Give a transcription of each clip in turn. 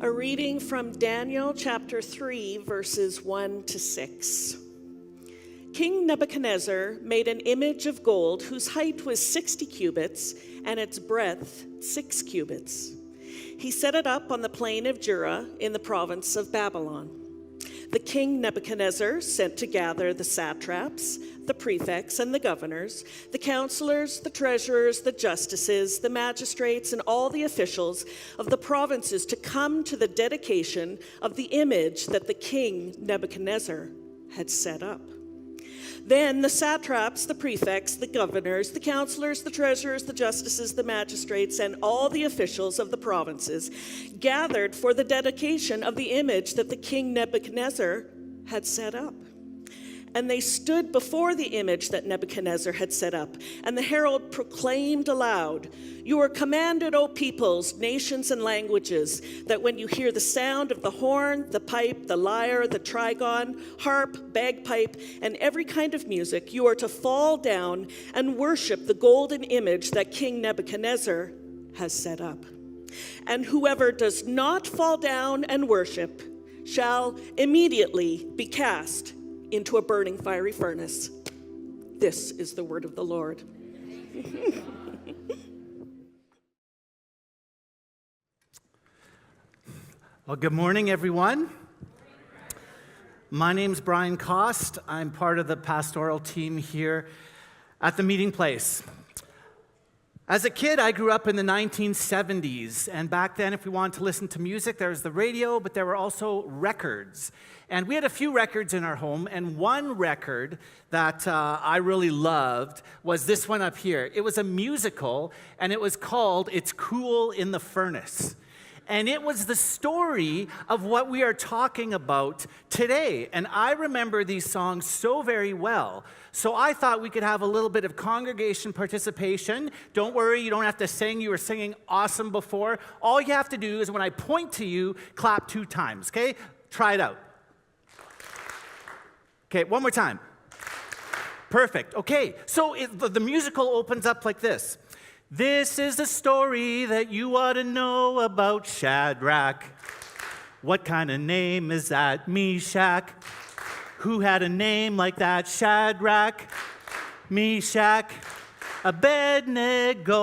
A reading from Daniel chapter 3, verses 1 to 6. King Nebuchadnezzar made an image of gold whose height was 60 cubits and its breadth 6 cubits. He set it up on the plain of Dura in the province of Babylon. The king Nebuchadnezzar sent to gather the satraps, the prefects, and the governors, the counselors, the treasurers, the justices, the magistrates, and all the officials of the provinces to come to the dedication of the image that the king Nebuchadnezzar had set up. Then the satraps, the prefects, the governors, the counselors, the treasurers, the justices, the magistrates, and all the officials of the provinces gathered for the dedication of the image that the king Nebuchadnezzar had set up. And they stood before the image that Nebuchadnezzar had set up, and the herald proclaimed aloud, "You are commanded, O peoples, nations, and languages, that when you hear the sound of the horn, the pipe, the lyre, the trigon, harp, bagpipe, and every kind of music, you are to fall down and worship the golden image that King Nebuchadnezzar has set up. And whoever does not fall down and worship shall immediately be cast into a burning fiery furnace." This is the word of the Lord. Well, good morning, everyone. My name's Brian Kauste. I'm part of the pastoral team here at the meeting place. As a kid, I grew up in the 1970s, and back then, if we wanted to listen to music, there was the radio, but there were also records. And we had a few records in our home, and one record that I really loved was this one up here. It was a musical, and it was called "It's Cool in the Furnace." And it was the story of what we are talking about today. And I remember these songs so very well. So I thought we could have a little bit of congregation participation. Don't worry, you don't have to sing. You were singing awesome before. All you have to do is when I point to you, clap 2 times, okay? Try it out. Okay, one more time. Perfect. Okay, so the musical opens up like this. "This is the story that you ought to know about Shadrach. What kind of name is that? Meshach. Who had a name like that? Shadrach, Meshach, Abednego."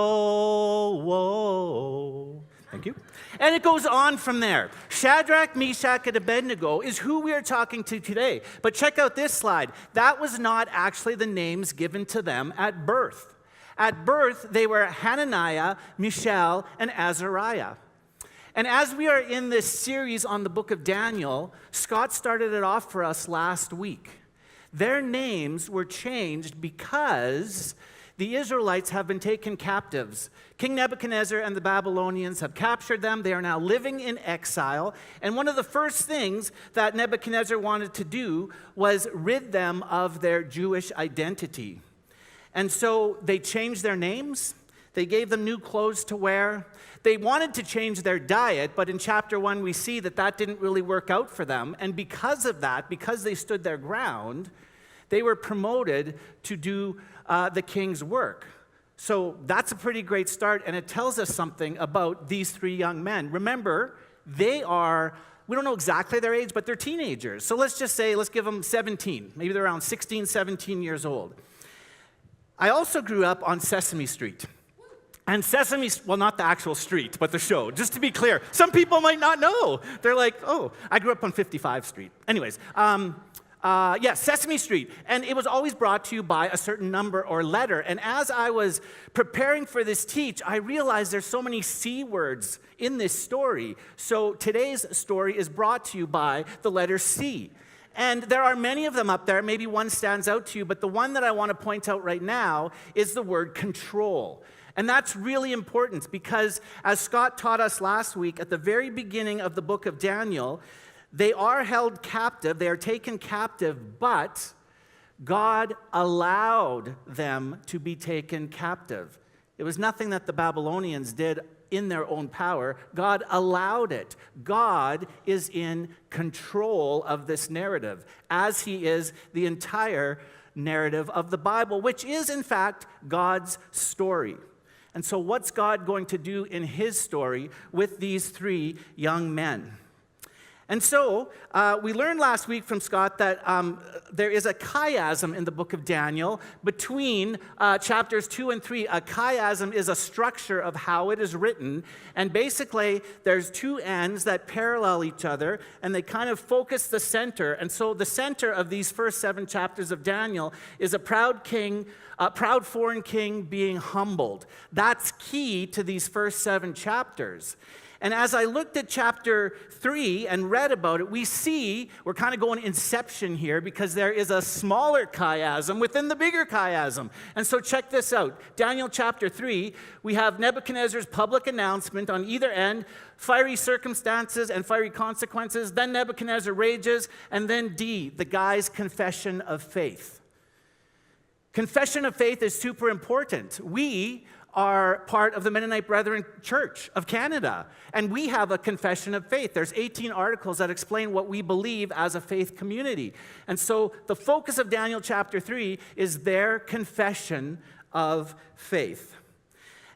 Whoa. Thank you. And it goes on from there. Shadrach, Meshach, and Abednego is who we are talking to today. But check out this slide. That was not actually the names given to them at birth. At birth, they were Hananiah, Mishael, and Azariah. And as we are in this series on the book of Daniel, Scott started it off for us last week. Their names were changed because the Israelites have been taken captives. King Nebuchadnezzar and the Babylonians have captured them. They are now living in exile. And one of the first things that Nebuchadnezzar wanted to do was rid them of their Jewish identity. And so they changed their names. They gave them new clothes to wear. They wanted to change their diet, but in chapter 1 we see that that didn't really work out for them. And because of that, because they stood their ground, they were promoted to do the king's work. So that's a pretty great start, and it tells us something about these 3 young men. Remember, we don't know exactly their age, but they're teenagers. So let's give them 17. Maybe they're around 16, 17 years old. I also grew up on Sesame Street. And well, not the actual street, but the show. Just to be clear, some people might not know. They're like, "Oh, I grew up on 55th Street." Anyways, Sesame Street. And it was always brought to you by a certain number or letter. And as I was preparing for this teach, I realized there's so many C words in this story. So today's story is brought to you by the letter C. And there are many of them up there. Maybe one stands out to you, but the one that I want to point out right now is the word control. And that's really important because, as Scott taught us last week, at the very beginning of the book of Daniel, they are held captive, they are taken captive, but God allowed them to be taken captive. It was nothing that the Babylonians did in their own power. God allowed it. God is in control of this narrative, as he is the entire narrative of the Bible, which is, in fact, God's story. And so what's God going to do in his story with these three young men? And so we learned last week from Scott that there is a chiasm in the book of Daniel between chapters 2 and 3. A chiasm is a structure of how it is written. And basically, there's two ends that parallel each other, and they kind of focus the center. And so the center of these first 7 chapters of Daniel is a proud king, a proud foreign king being humbled. That's key to these first 7 chapters. And as I looked at chapter 3 and read about it, we see, we're kind of going inception here because there is a smaller chiasm within the bigger chiasm. And so check this out. Daniel chapter 3, we have Nebuchadnezzar's public announcement on either end, fiery circumstances and fiery consequences. Then Nebuchadnezzar rages, and then D, the guy's confession of faith. Confession of faith is super important. We are part of the Mennonite Brethren Church of Canada, and we have a confession of faith. There's 18 articles that explain what we believe as a faith community. And so the focus of Daniel chapter 3 is their confession of faith.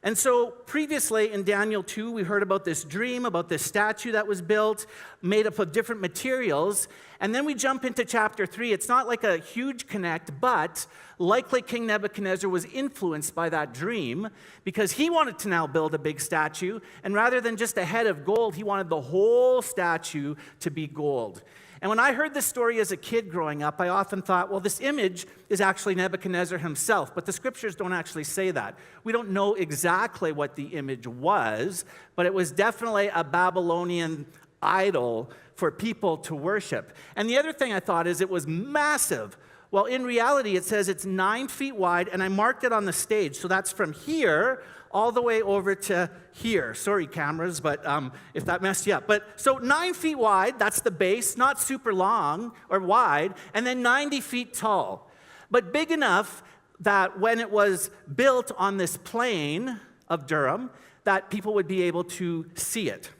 And so previously in Daniel 2, we heard about this dream, about this statue that was built, made up of different materials. And then we jump into chapter 3. It's not like a huge connect, but likely King Nebuchadnezzar was influenced by that dream because he wanted to now build a big statue. And rather than just a head of gold, he wanted the whole statue to be gold. And when I heard this story as a kid growing up, I often thought, well, this image is actually Nebuchadnezzar himself, but the scriptures don't actually say that. We don't know exactly what the image was, but it was definitely a Babylonian idol for people to worship. And the other thing I thought is it was massive. Well, in reality, it says it's 9 feet wide, and I marked it on the stage, so that's from here all the way over to here. Sorry, cameras, but if that messed you up. But so 9 feet wide, that's the base, not super long or wide, and then 90 feet tall. But big enough that when it was built on this plain of Durham, that people would be able to see it.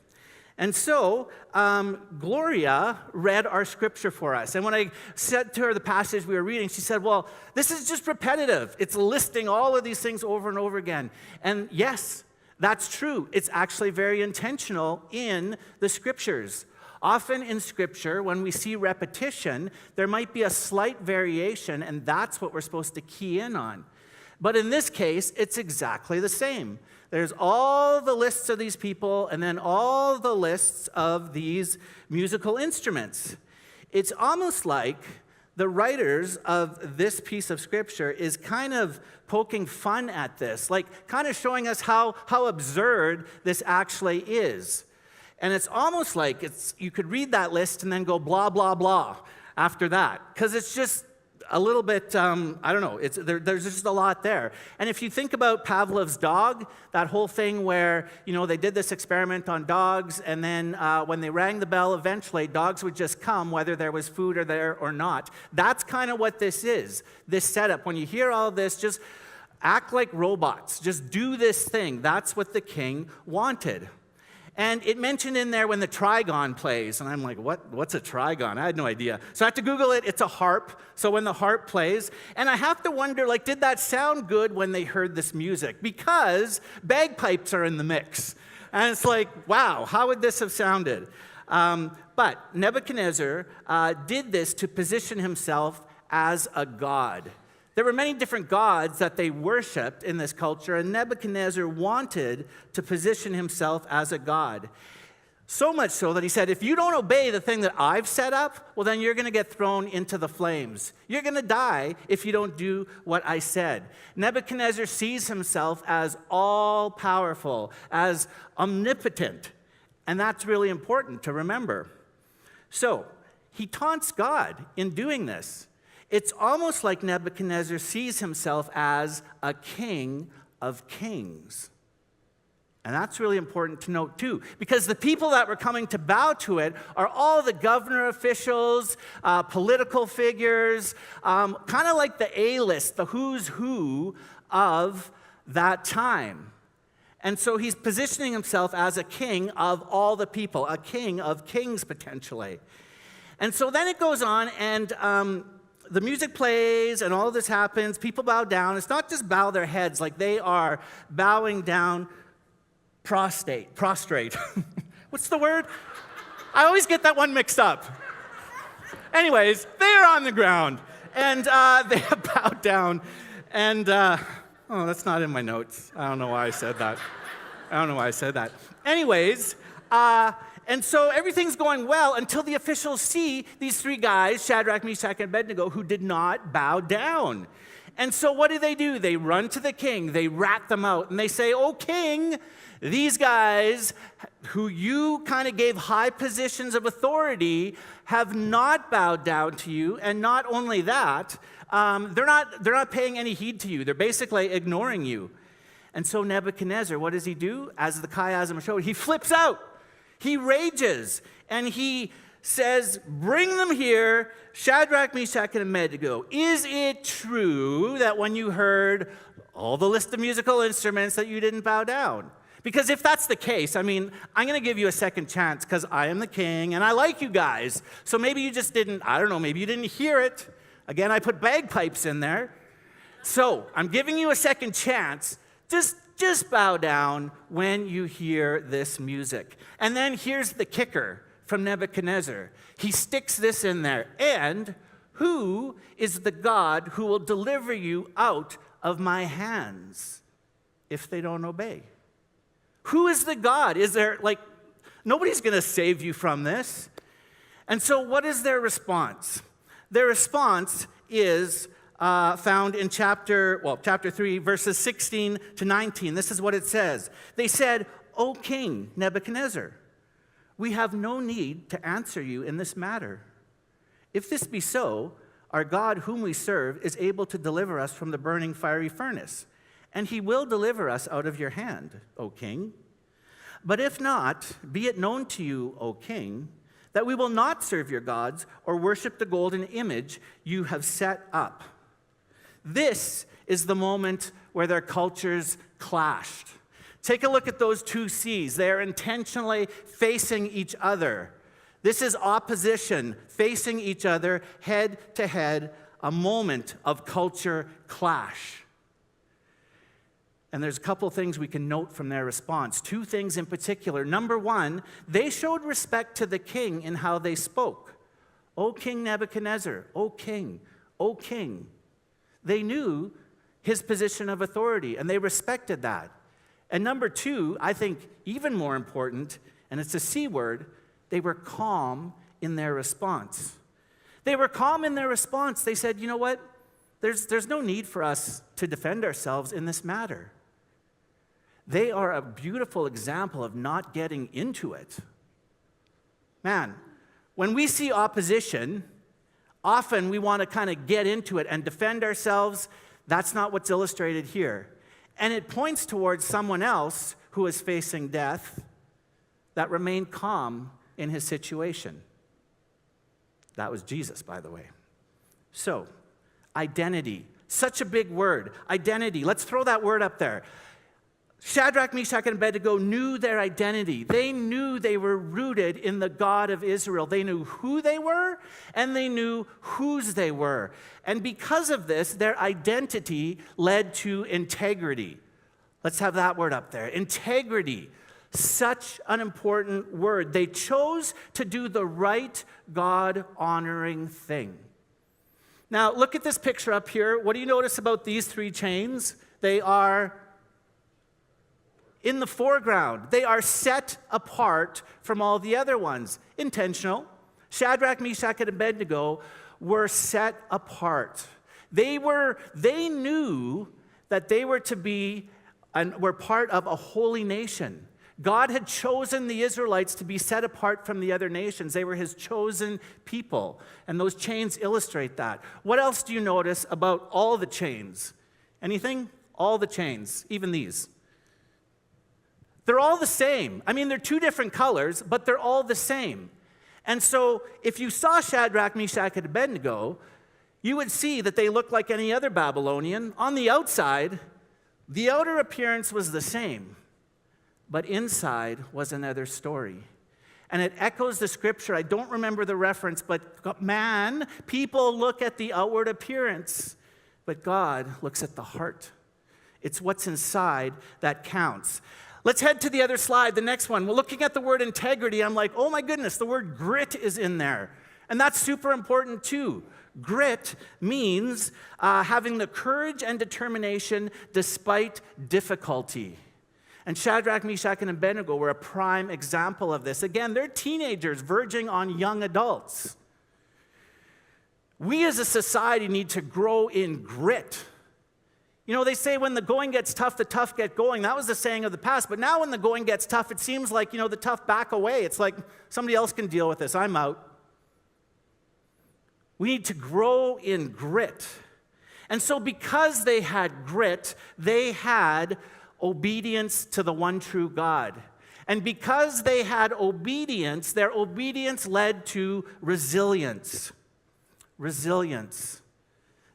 And so Gloria read our scripture for us. And when I said to her the passage we were reading, she said, well, this is just repetitive. It's listing all of these things over and over again. And yes, that's true. It's actually very intentional in the scriptures. Often in scripture, when we see repetition, there might be a slight variation, and that's what we're supposed to key in on. But in this case, it's exactly the same. There's all the lists of these people and then all the lists of these musical instruments. It's almost like the writers of this piece of scripture is kind of poking fun at this, like kind of showing us how absurd this actually is. And it's almost like you could read that list and then go blah, blah, blah after that, because it's just a little bit, I don't know, there's just a lot there. And if you think about Pavlov's dog, that whole thing where, they did this experiment on dogs, and then when they rang the bell eventually, dogs would just come whether there was food there or not. That's kind of what this is, this setup. When you hear all this, just act like robots. Just do this thing. That's what the king wanted. And it mentioned in there when the trigon plays, and I'm like, what's a trigon? I had no idea. So I had to Google it. It's a harp. So when the harp plays, and I have to wonder, did that sound good when they heard this music? Because bagpipes are in the mix. And it's like, wow, how would this have sounded? But Nebuchadnezzar did this to position himself as a god. There were many different gods that they worshipped in this culture, and Nebuchadnezzar wanted to position himself as a god. So much so that he said, if you don't obey the thing that I've set up, well, then you're going to get thrown into the flames. You're going to die if you don't do what I said. Nebuchadnezzar sees himself as all-powerful, as omnipotent, and that's really important to remember. So he taunts God in doing this. It's almost like Nebuchadnezzar sees himself as a king of kings. And that's really important to note too, because the people that were coming to bow to it are all the governor officials, political figures, kind of like the A-list, the who's who of that time. And so he's positioning himself as a king of all the people, a king of kings potentially. And so then it goes on, and the music plays and all this happens. People bow down. It's not just bow their heads, like they are bowing down prostrate. What's the word? I always get that one mixed up. Anyways, they are on the ground, and they have bowed down. And, oh, that's not in my notes. I don't know why I said that. Anyways, and so everything's going well until the officials see these three guys, Shadrach, Meshach, and Abednego, who did not bow down. And so what do? They run to the king, they rat them out, and they say, "Oh, king, these guys who you kind of gave high positions of authority have not bowed down to you, and not only that, they're not paying any heed to you. They're basically ignoring you." And so Nebuchadnezzar, what does he do? As the chiasm showed, he flips out. He rages, and he says, "Bring them here, Shadrach, Meshach, and Abednego. Is it true that when you heard all the list of musical instruments that you didn't bow down?" Because if that's the case, I mean, I'm going to give you a second chance because I am the king, and I like you guys. So maybe you just didn't, I don't know, maybe you didn't hear it. Again, I put bagpipes in there. So I'm giving you a second chance. Just bow down when you hear this music. And then here's the kicker from Nebuchadnezzar. He sticks this in there. "And who is the God who will deliver you out of my hands if they don't obey?" Who is the God? Is there, nobody's going to save you from this. And so what is their response? Their response is found in chapter 3, verses 16 to 19. This is what it says. They said, "O King Nebuchadnezzar, we have no need to answer you in this matter. If this be so, our God whom we serve is able to deliver us from the burning fiery furnace, and he will deliver us out of your hand, O king. But if not, be it known to you, O king, that we will not serve your gods or worship the golden image you have set up." This is the moment where their cultures clashed. Take a look at those two seas. They are intentionally facing each other. This is opposition, facing each other head to head, a moment of culture clash. And there's a couple things we can note from their response. Two things in particular. Number one, they showed respect to the king in how they spoke. "O King Nebuchadnezzar, O king, O king." They knew his position of authority, and they respected that. And number two, I think even more important, and it's a C word, they were calm in their response. They were calm in their response. They said, "You know what? There's no need for us to defend ourselves in this matter." They are a beautiful example of not getting into it. Man, when we see opposition, often we want to kind of get into it and defend ourselves. That's not what's illustrated here. And it points towards someone else who is facing death that remained calm in his situation. That was Jesus, by the way. So, identity. Such a big word. Identity. Let's throw that word up there. Shadrach, Meshach, and Abednego knew their identity. They knew they were rooted in the God of Israel. They knew who they were, and they knew whose they were. And because of this, their identity led to integrity. Let's have that word up there. Integrity. Such an important word. They chose to do the right, God-honoring thing. Now, look at this picture up here. What do you notice about these three chains? They are in the foreground. They are set apart from all the other ones. Intentional. Shadrach, Meshach, and Abednego were set apart. They knew that they were to be and were part of a holy nation. God had chosen the Israelites to be set apart from the other nations. They were his chosen people. And those chains illustrate that. What else do you notice about all the chains? Anything? All the chains, even these. They're all the same. I mean, they're two different colors, but they're all the same. And so if you saw Shadrach, Meshach, and Abednego, you would see that they looked like any other Babylonian. On the outside, the outer appearance was the same, but inside was another story. And it echoes the scripture. I don't remember the reference, but man, people look at the outward appearance, but God looks at the heart. It's what's inside that counts. Let's head to the other slide, the next one. We're looking at the word integrity. I'm like, oh my goodness, the word grit is in there. And that's super important too. Grit means having the courage and determination despite difficulty. And Shadrach, Meshach, and Abednego were a prime example of this. Again, they're teenagers verging on young adults. We as a society need to grow in grit. You know, they say when the going gets tough, the tough get going. That was the saying of the past. But now when the going gets tough, it seems like, the tough back away. It's like somebody else can deal with this. I'm out. We need to grow in grit. And so because they had grit, they had obedience to the one true God. And because they had obedience, their obedience led to resilience. Resilience.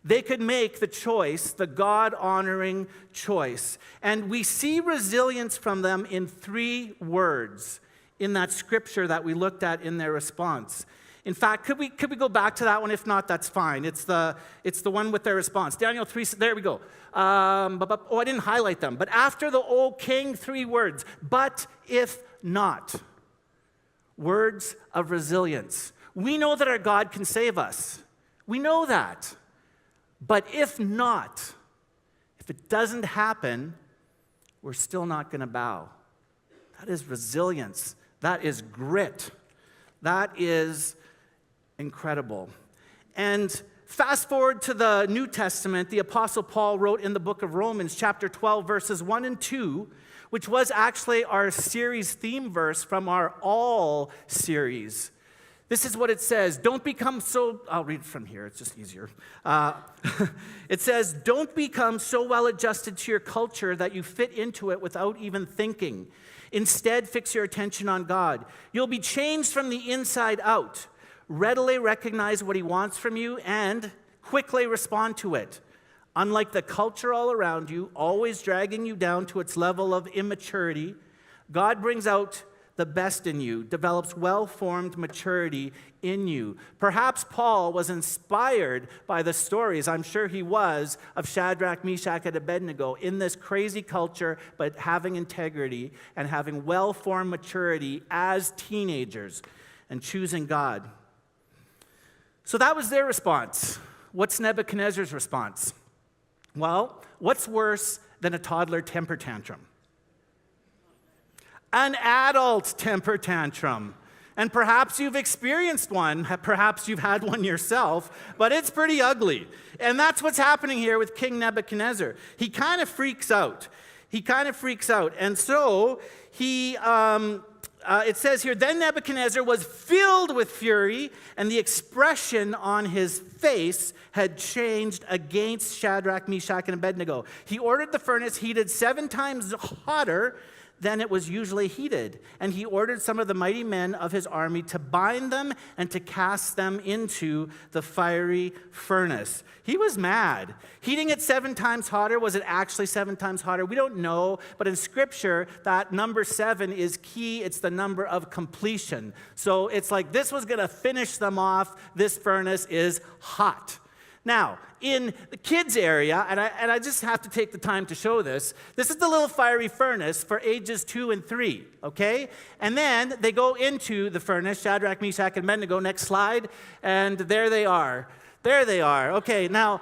They could make the choice, the God-honoring choice. And we see resilience from them in 3 words in that scripture that we looked at in their response. In fact, could we go back to that one? If not, that's fine. It's the one with their response. Daniel 3, there we go. I didn't highlight them. But after the O king, 3 words. But if not. Words of resilience. We know that our God can save us. We know that. But if not, if it doesn't happen, we're still not going to bow. That is resilience. That is grit. That is incredible. And fast forward to the New Testament, the Apostle Paul wrote in the book of Romans, chapter 12, verses 1 and 2, which was actually our series theme verse from our All series. This is what it says. Don't become so, I'll read from here, it's just easier. It says, don't become so well adjusted to your culture that you fit into it without even thinking. Instead, fix your attention on God. You'll be changed from the inside out. Readily recognize what he wants from you and quickly respond to it. Unlike the culture all around you, always dragging you down to its level of immaturity, God brings out the best in you, develops well-formed maturity in you. Perhaps Paul was inspired by the stories, I'm sure he was, of Shadrach, Meshach, and Abednego in this crazy culture, but having integrity and having well-formed maturity as teenagers and choosing God. So that was their response. What's Nebuchadnezzar's response? Well, what's worse than a toddler temper tantrum? An adult temper tantrum. And perhaps you've experienced one, perhaps you've had one yourself, but it's pretty ugly. And that's what's happening here with King Nebuchadnezzar. He kind of freaks out. And so it says here, then Nebuchadnezzar was filled with fury, and the expression on his face had changed against Shadrach, Meshach, and Abednego. He ordered the furnace heated 7 times hotter than it was usually heated. And he ordered some of the mighty men of his army to bind them and to cast them into the fiery furnace. He was mad. Heating it 7 times hotter, was it actually 7 times hotter? We don't know, but in Scripture, that number 7 is key. It's the number of completion. So it's like this was going to finish them off. This furnace is hot. Now, in the kids area, and I just have to take the time to show this, this is the little fiery furnace for ages 2 and 3, okay? And then they go into the furnace, Shadrach, Meshach, and Abednego, next slide, and there they are. There they are. Okay, now,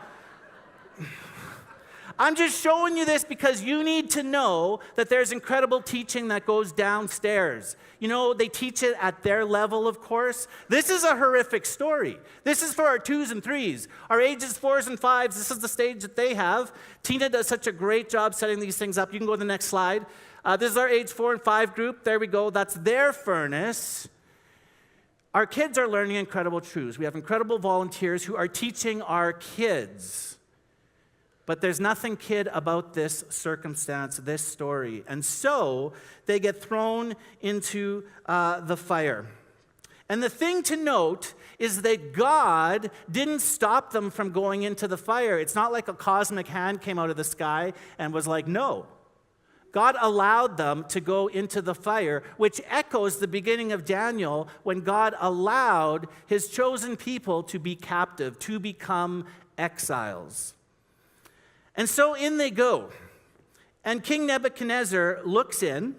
I'm just showing you this because you need to know that there's incredible teaching that goes downstairs. You know, they teach it at their level, of course. This is a horrific story. This is for our 2s and 3s. Our ages 4s and 5s, this is the stage that they have. Tina does such a great job setting these things up. You can go to the next slide. This is our age 4 and 5 group. There we go. That's their furnace. Our kids are learning incredible truths. We have incredible volunteers who are teaching our kids. But there's nothing kid about this circumstance, this story. And so they get thrown into the fire. And the thing to note is that God didn't stop them from going into the fire. It's not like a cosmic hand came out of the sky and was like, no. God allowed them to go into the fire, which echoes the beginning of Daniel when God allowed his chosen people to be captive, to become exiles. And so in they go. And King Nebuchadnezzar looks in,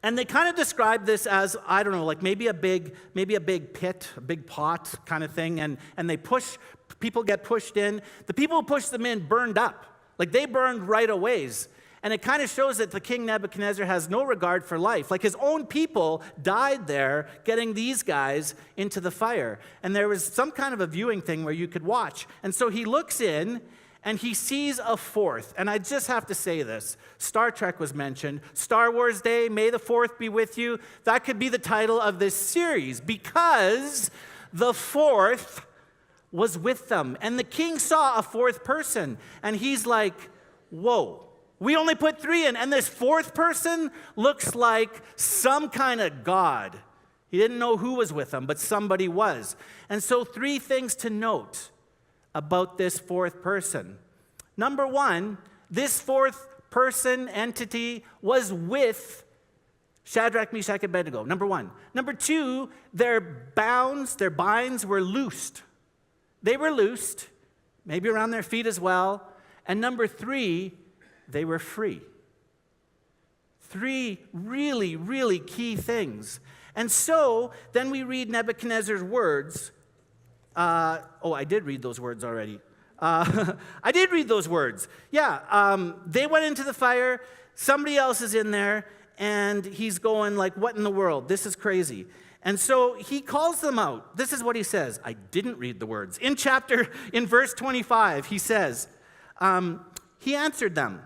and they kind of describe this as, I don't know, like maybe a big pit, a big pot kind of thing, and they push, people get pushed in. The people who pushed them in burned up. Like they burned right away. And it kind of shows that the king Nebuchadnezzar has no regard for life. Like his own people died there getting these guys into the fire. And there was some kind of a viewing thing where you could watch. And so he looks in and he sees a fourth. And I just have to say this. Star Trek was mentioned. Star Wars Day, May the 4th be with you. That could be the title of this series because the fourth was with them. And the king saw a fourth person. And he's like, whoa. We only put 3 in, and this fourth person looks like some kind of god. He didn't know who was with him, but somebody was. And so 3 things to note about this fourth person. Number 1, this fourth person, entity, was with Shadrach, Meshach, and Abednego. Number 1. Number 2, their binds were loosed. They were loosed, maybe around their feet as well. And number 3, they were free. 3 really, really key things. And so, then we read Nebuchadnezzar's words. I did read those words already. I did read those words. Yeah, they went into the fire. Somebody else is in there. And he's going like, what in the world? This is crazy. And so he calls them out. This is what he says. I didn't read the words. In verse 25, he says, he answered them.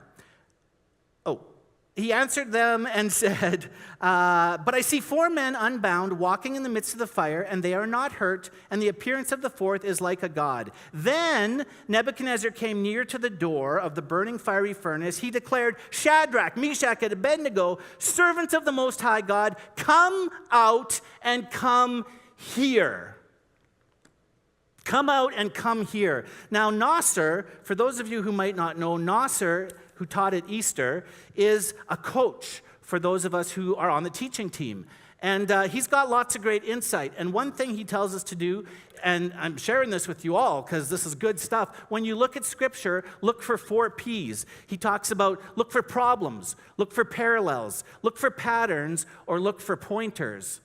He answered them and said, but I see 4 men unbound walking in the midst of the fire, and they are not hurt, and the appearance of the fourth is like a god. Then Nebuchadnezzar came near to the door of the burning fiery furnace. He declared, Shadrach, Meshach, and Abednego, servants of the Most High God, come out and come here. Come out and come here. Now, Nasser, for those of you who might not know, Nasser, who taught at Easter, is a coach for those of us who are on the teaching team. And he's got lots of great insight. And one thing he tells us to do, and I'm sharing this with you all because this is good stuff, when you look at Scripture, look for 4 Ps. He talks about look for problems, look for parallels, look for patterns, or look for pointers.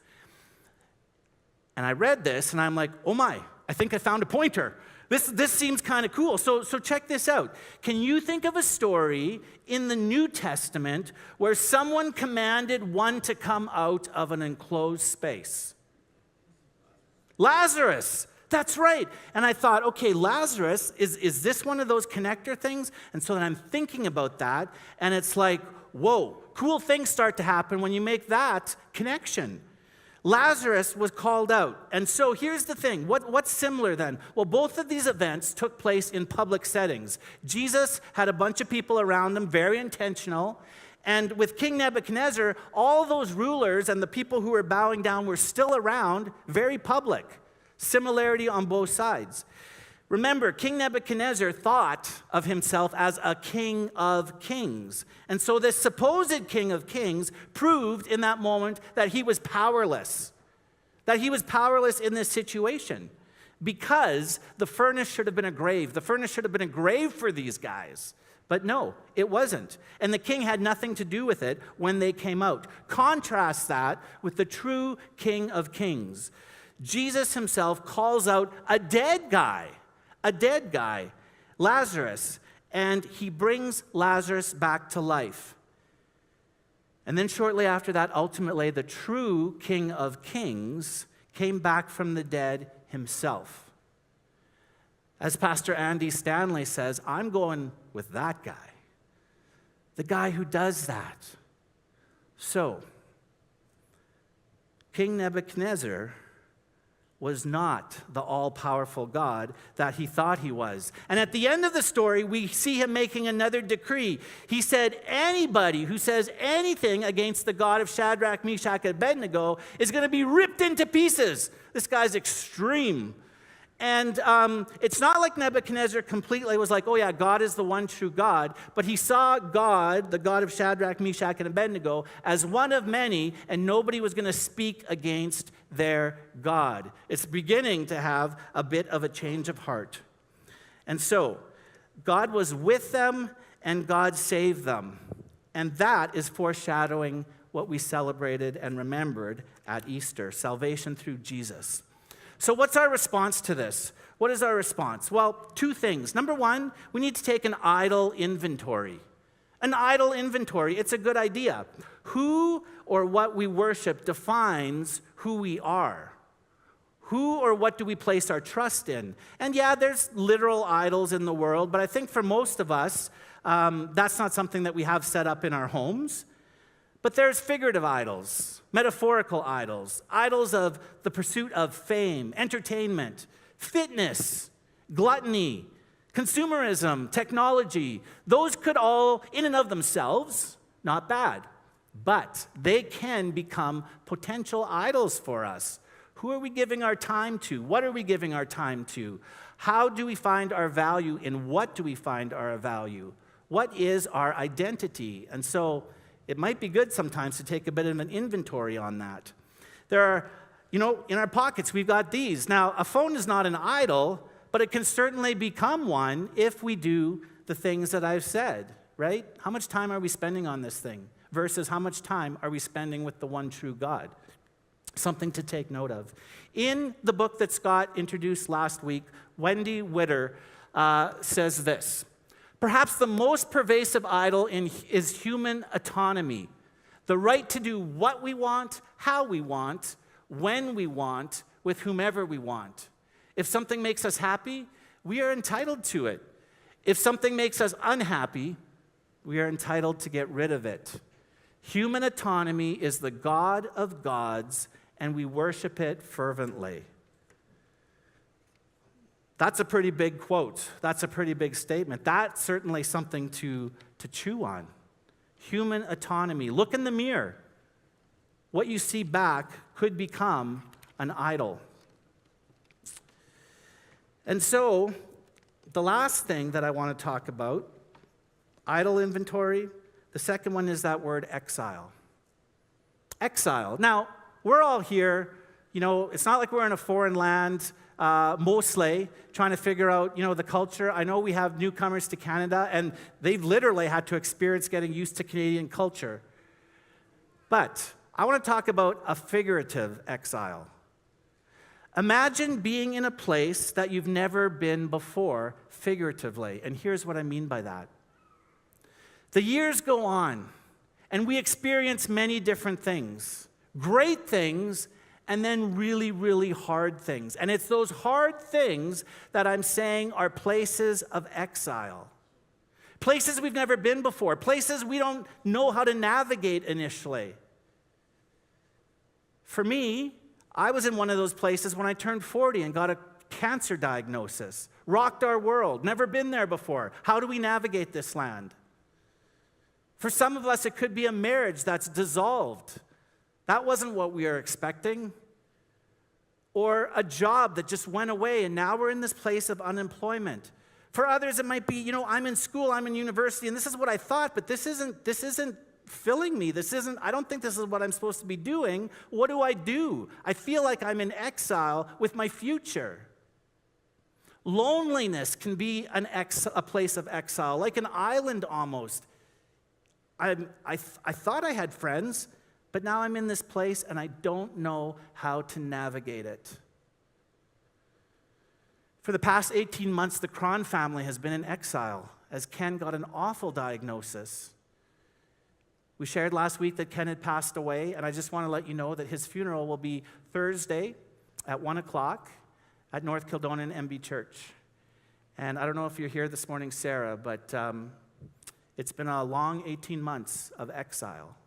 And I read this, and I'm like, oh my, I think I found a pointer. This seems kind of cool. So check this out. Can you think of a story in the New Testament where someone commanded one to come out of an enclosed space? Lazarus. That's right. And I thought, okay, Lazarus, is this one of those connector things? And so then I'm thinking about that, and it's like, whoa, cool things start to happen when you make that connection. Lazarus was called out. And so here's the thing. What's similar then? Well, both of these events took place in public settings. Jesus had a bunch of people around him, very intentional. And with King Nebuchadnezzar, all those rulers and the people who were bowing down were still around, very public. Similarity on both sides. Remember, King Nebuchadnezzar thought of himself as a king of kings. And so this supposed king of kings proved in that moment that he was powerless. That he was powerless in this situation. Because the furnace should have been a grave. The furnace should have been a grave for these guys. But no, it wasn't. And the king had nothing to do with it when they came out. Contrast that with the true king of kings. Jesus himself calls out a dead guy, Lazarus, and he brings Lazarus back to life. And then shortly after that, ultimately, the true King of Kings came back from the dead himself. As Pastor Andy Stanley says, I'm going with that guy, the guy who does that. So, King Nebuchadnezzar was not the all-powerful God that he thought he was. And at the end of the story, we see him making another decree. He said, anybody who says anything against the God of Shadrach, Meshach, and Abednego is going to be ripped into pieces. This guy's extreme. And it's not like Nebuchadnezzar completely was like, oh yeah, God is the one true God, but he saw God, the God of Shadrach, Meshach, and Abednego, as one of many, and nobody was going to speak against their God. It's beginning to have a bit of a change of heart. And so, God was with them, and God saved them. And that is foreshadowing what we celebrated and remembered at Easter, salvation through Jesus. So what's our response to this? What is our response? Well, two things. Number one, we need to take an idol inventory. An idol inventory, it's a good idea. Who or what we worship defines who we are. Who or what do we place our trust in? And yeah, there's literal idols in the world, but I think for most of us, that's not something that we have set up in our homes. But there's figurative idols, metaphorical idols, idols of the pursuit of fame, entertainment, fitness, gluttony, consumerism, technology. Those could all, in and of themselves, not bad. But they can become potential idols for us. Who are we giving our time to? What are we giving our time to? How do we find our value? In what do we find our value? What is our identity? And so, it might be good sometimes to take a bit of an inventory on that. There are, in our pockets, we've got these. Now, a phone is not an idol, but it can certainly become one if we do the things that I've said, right? How much time are we spending on this thing versus how much time are we spending with the one true God? Something to take note of. In the book that Scott introduced last week, Wendy Witter says this. Perhaps the most pervasive idol is human autonomy, the right to do what we want, how we want, when we want, with whomever we want. If something makes us happy, we are entitled to it. If something makes us unhappy, we are entitled to get rid of it. Human autonomy is the God of gods, and we worship it fervently. That's a pretty big quote. That's a pretty big statement. That's certainly something to chew on. Human autonomy. Look in the mirror. What you see back could become an idol. And so, the last thing that I want to talk about, idol inventory, the second one is that word exile. Exile. Now, we're all here, it's not like we're in a foreign land, mostly trying to figure out, the culture. I know we have newcomers to Canada, and they've literally had to experience getting used to Canadian culture. But I want to talk about a figurative exile. Imagine being in a place that you've never been before, figuratively. And here's what I mean by that. The years go on, and we experience many different things. Great things, and then really, really hard things. And it's those hard things that I'm saying are places of exile. Places we've never been before. Places we don't know how to navigate initially. For me, I was in one of those places when I turned 40 and got a cancer diagnosis. Rocked our world. Never been there before. How do we navigate this land? For some of us, it could be a marriage that's dissolved. That wasn't what we were expecting. Or a job that just went away, and now we're in this place of unemployment. For others, it might be, I'm in school, I'm in university, and this is what I thought, but this isn't filling me. I don't think this is what I'm supposed to be doing. What do? I feel like I'm in exile with my future. Loneliness can be a place of exile, like an island almost. I thought I had friends, but now I'm in this place and I don't know how to navigate it. For the past 18 months, the Cron family has been in exile as Ken got an awful diagnosis. We shared last week that Ken had passed away, and I just want to let you know that his funeral will be Thursday at 1 o'clock at North Kildonan MB Church. And I don't know if you're here this morning, Sarah, but it's been a long 18 months of exile.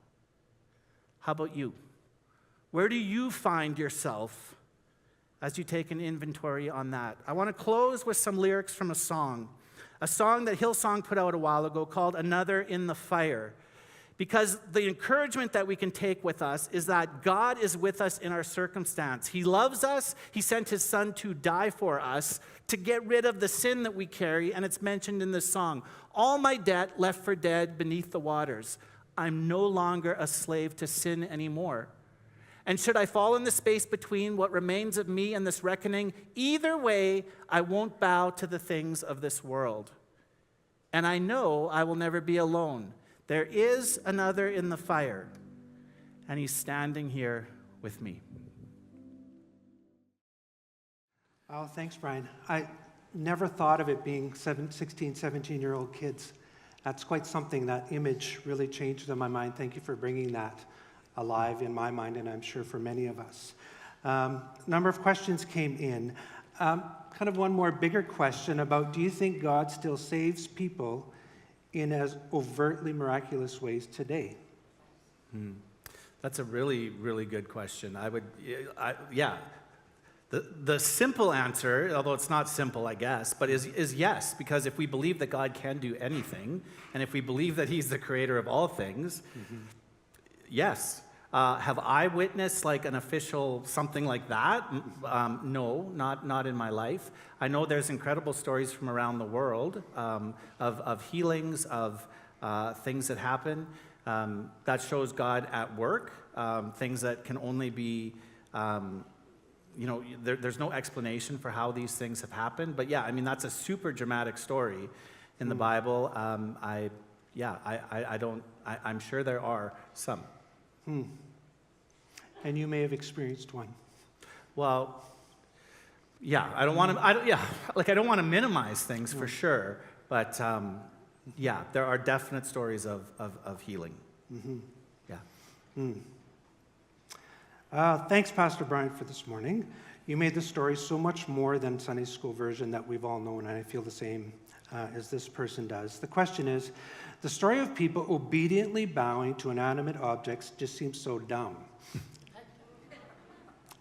How about you? Where do you find yourself as you take an inventory on that? I want to close with some lyrics from a song that Hillsong put out a while ago called Another in the Fire. Because the encouragement that we can take with us is that God is with us in our circumstance. He loves us. He sent his son to die for us, to get rid of the sin that we carry, and it's mentioned in this song. All my debt left for dead beneath the waters. I'm no longer a slave to sin anymore. And should I fall in the space between what remains of me and this reckoning, either way, I won't bow to the things of this world. And I know I will never be alone. There is another in the fire, and he's standing here with me. Oh, thanks, Brian. I never thought of it being 16, 17-year-old kids. That's quite something. That image really changed in my mind. Thank you for bringing that alive in my mind, and I'm sure for many of us. A number of questions came in. Kind of one more bigger question about, do you think God still saves people in as overtly miraculous ways today? That's a really, really good question. The simple answer, although it's not simple, I guess, but is yes, because if we believe that God can do anything, and if we believe that he's the creator of all things, yes. Have I witnessed like an official something like that? No, not in my life. I know there's incredible stories from around the world of healings, of things that happen. That shows God at work, things that can only be, there's no explanation for how these things have happened. But yeah, I mean, that's a super dramatic story in the Bible. I'm sure there are some. And you may have experienced one. Well, yeah, I don't want to minimize things for sure, but there are definite stories of healing. Thanks, Pastor Brian, for this morning. You made the story so much more than Sunday school version that we've all known, and I feel the same as this person does. The question is, the story of people obediently bowing to inanimate objects just seems so dumb.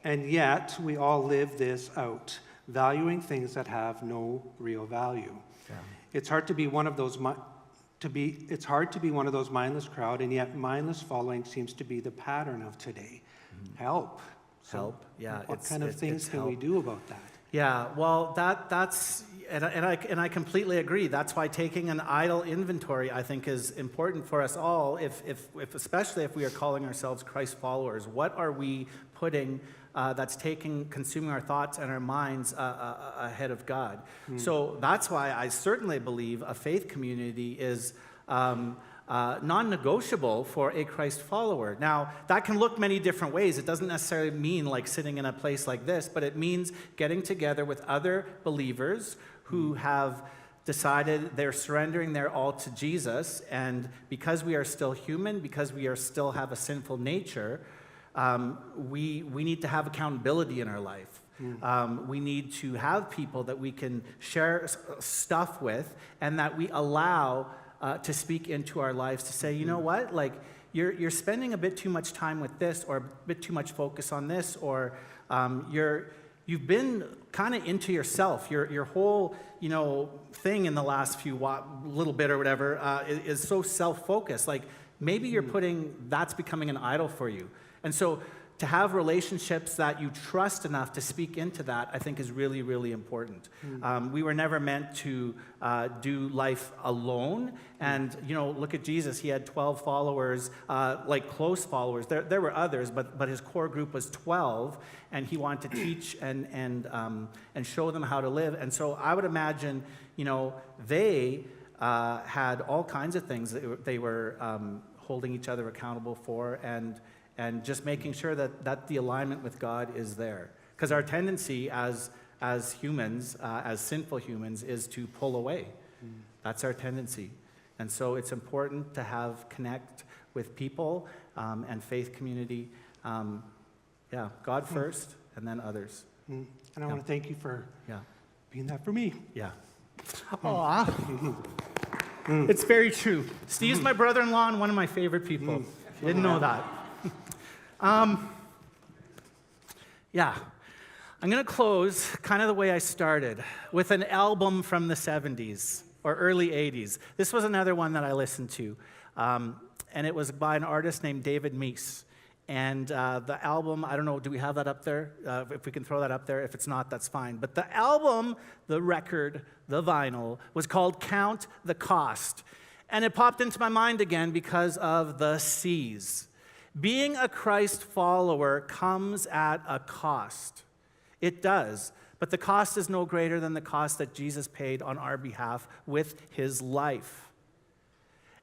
And yet, we all live this out, valuing things that have no real value. Yeah. It's hard to be one of those mindless crowd, and yet mindless following seems to be the pattern of today. Help. Yeah. What kind of things can we do about that? Yeah. Well, that's and I completely agree. That's why taking an idle inventory, I think, is important for us all. If especially if we are calling ourselves Christ followers, what are we putting that's consuming our thoughts and our minds ahead of God? So that's why I certainly believe a faith community is non-negotiable for a Christ follower. Now, that can look many different ways. It doesn't necessarily mean like sitting in a place like this, but it means getting together with other believers who have decided they're surrendering their all to Jesus, and because we are still human, because we still have a sinful nature, we need to have accountability in our life. We need to have people that we can share stuff with, and that we allow to speak into our lives, to say, you know what, like you're spending a bit too much time with this, or a bit too much focus on this, or you've been kind of into yourself. Your whole thing in the last little bit or whatever is so self-focused. Like maybe that's becoming an idol for you. And so to have relationships that you trust enough to speak into that, I think is really, really important. We were never meant to do life alone. And, look at Jesus. He had 12 followers, like close followers. There were others, but his core group was 12, and he wanted to teach and show them how to live. And so I would imagine, they had all kinds of things that they were holding each other accountable for, and just making sure that the alignment with God is there. Because our tendency as humans, as sinful humans, is to pull away. That's our tendency. And so it's important to connect with people and faith community. God first, and then others. And I want to thank you for being that for me. Yeah. Aw. It's very true. Steve's my brother-in-law and one of my favorite people. You didn't know that. I'm going to close kind of the way I started, with an album from the 70s or early 80s. This was another one that I listened to. And it was by an artist named David Meese. And the album, I don't know, do we have that up there? If we can throw that up there. If it's not, that's fine. But the album, the record, the vinyl, was called Count the Cost. And it popped into my mind again because of the C's. Being a Christ follower comes at a cost. It does. But the cost is no greater than the cost that Jesus paid on our behalf with his life.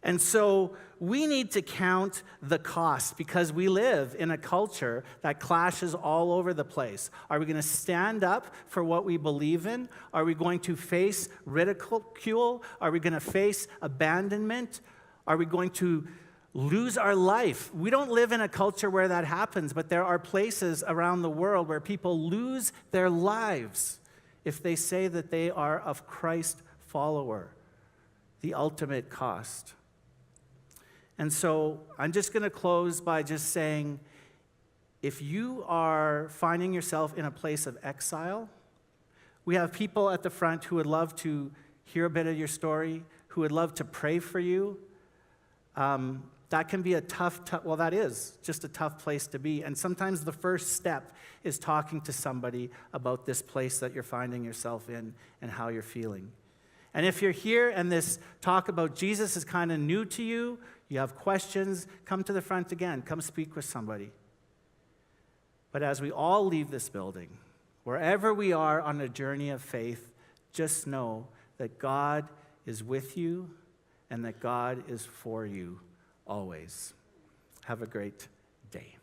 And so we need to count the cost because we live in a culture that clashes all over the place. Are we going to stand up for what we believe in? Are we going to face ridicule? Are we going to face abandonment? Are we going to lose our life? We don't live in a culture where that happens, but there are places around the world where people lose their lives if they say that they are a Christ follower. The ultimate cost. And so I'm just going to close by just saying, if you are finding yourself in a place of exile, we have people at the front who would love to hear a bit of your story, who would love to pray for you. That can be a that is just a tough place to be. And sometimes the first step is talking to somebody about this place that you're finding yourself in and how you're feeling. And if you're here and this talk about Jesus is kind of new to you, you have questions, come to the front again. Come speak with somebody. But as we all leave this building, wherever we are on a journey of faith, just know that God is with you and that God is for you always. Have a great day.